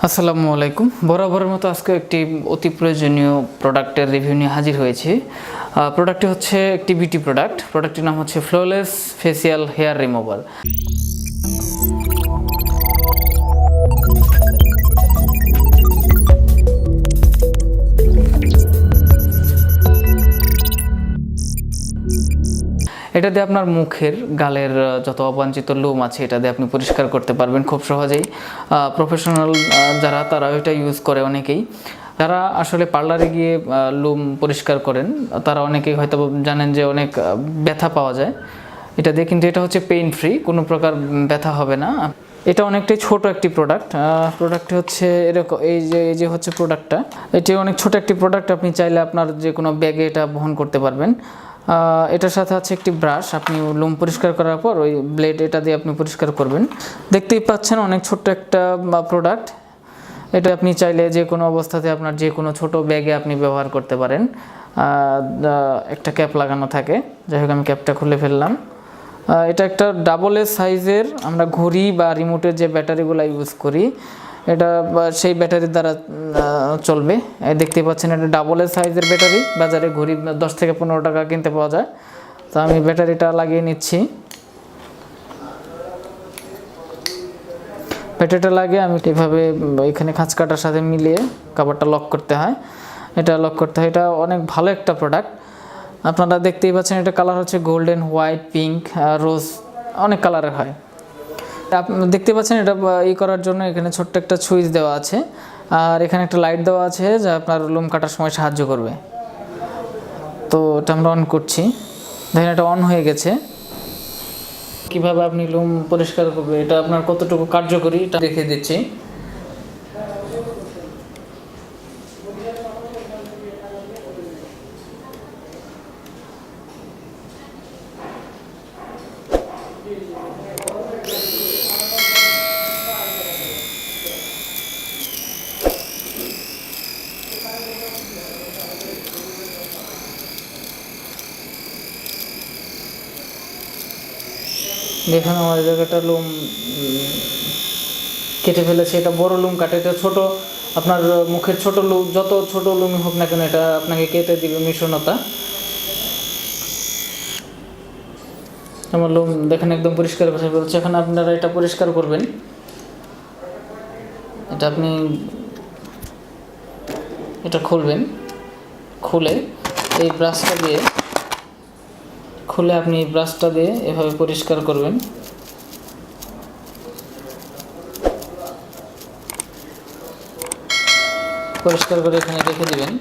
আসসালামু আলাইকুম। বরাবরের মতো আজকে একটি অতি প্রয়োজনীয় প্রোডাক্টের রিভিউ নিয়ে হাজির হয়েছি। প্রোডাক্টটি হচ্ছে একটি বিউটি প্রোডাক্ট। প্রোডাক্টটির নাম হচ্ছে ফ্লোলেস ফেসিয়াল হেয়ার রিমুভার। এটা দিয়ে আপনার মুখের গালের যত অবাঞ্ছিত লোম আছে এটা দিয়ে আপনি পরিষ্কার করতে পারবেন খুব সহজেই। প্রফেশনাল যারা তারা এটা ইউজ করে অনেকেই। যারা আসলে পার্লারে গিয়ে লোম পরিষ্কার করেন তারা অনেকেই হয়তো জানেন যে অনেক ব্যথা পাওয়া যায় এটা দিয়ে, কিন্তু এটা হচ্ছে পেইন ফ্রি, কোনো প্রকার ব্যথা হবে না। এটা অনেকটাই ছোট একটি প্রোডাক্টটি হচ্ছে এরকম, এই যে হচ্ছে প্রোডাক্টটা, এটি অনেক ছোট একটি প্রোডাক্ট। আপনি চাইলে আপনার যে কোনো ব্যাগে এটা বহন করতে পারবেন। এটার সাথে আছে একটি ব্রাশ। আপনি লোম পরিষ্কার করার পর ওই ব্লেড এটা দিয়ে আপনি পরিষ্কার করবেন। দেখতেই পাচ্ছেন অনেক ছোট্ট একটা প্রোডাক্ট। এটা আপনি চাইলে যে কোনো অবস্থাতে আপনার যে কোনো ছোট ব্যাগে আপনি ব্যবহার করতে পারেন। একটা ক্যাপ লাগানো থাকে, যাই হোক আমি ক্যাপটা খুলে ফেললাম। এটা একটা ডাবল এ সাইজের, আমরা ঘড়ি বা রিমোটের যে ব্যাটারিগুলো ইউজ করি এটা সেই ব্যাটারির দ্বারা চলবে। দেখতে পাচ্ছেন এটা ডাবল এ সাইজের ব্যাটারি। বাজারে ঘড়ি 10 থেকে 15 টাকা কিনতে পাওয়া যায়। তো আমি ব্যাটারিটা লাগিয়ে নিচ্ছি। ব্যাটারিটা লাগিয়ে আমি এভাবে এখানে খাঁজ কাটার সাথে মিলিয়ে কভারটা লক করতে হয়। এটা অনেক ভালো একটা প্রোডাক্ট। আপনারা দেখতেই পাচ্ছেন এটা কালার হচ্ছে গোল্ডেন, হোয়াইট, পিঙ্ক, রোজ, অনেক কালারের হয়। দেখতে পাচ্ছেন এটা করার জন্য এখানে ছোট্ট একটা সুইচ দেওয়া আছে, আর এখানে একটা লাইট দেওয়া আছে যা আপনার লোম কাটার সময় সাহায্য করবে। তো এটা আমরা অন করছি, দেখেন এটা অন হয়ে গেছে। কিভাবে আপনি লোম পরিষ্কার করবে, এটা আপনার কতটুকু কার্যকরী এটা দেখিয়ে দিচ্ছি। দেখুন আমার জায়গাটা লোম কেটে ফেলেছে। এটা বড় লোম কাটে, এটা ছোট আপনার মুখের ছোট লোম, যত ছোট লোমই হোক না কেন এটা আপনাকে কেটে দিবে মিশ্রণতা। আমার লোম দেখেন একদম পরিষ্কার করে ফেলছে। এখন আপনারা এটা পরিষ্কার করবেন। এটা আপনি এটা খুলবেন, খুলে এই ব্রাশটা দিয়ে আপনি ব্রাশটা দিয়ে এভাবে পরিষ্কার করবেন। পরিষ্কার করে এখানে রেখে দিবেন।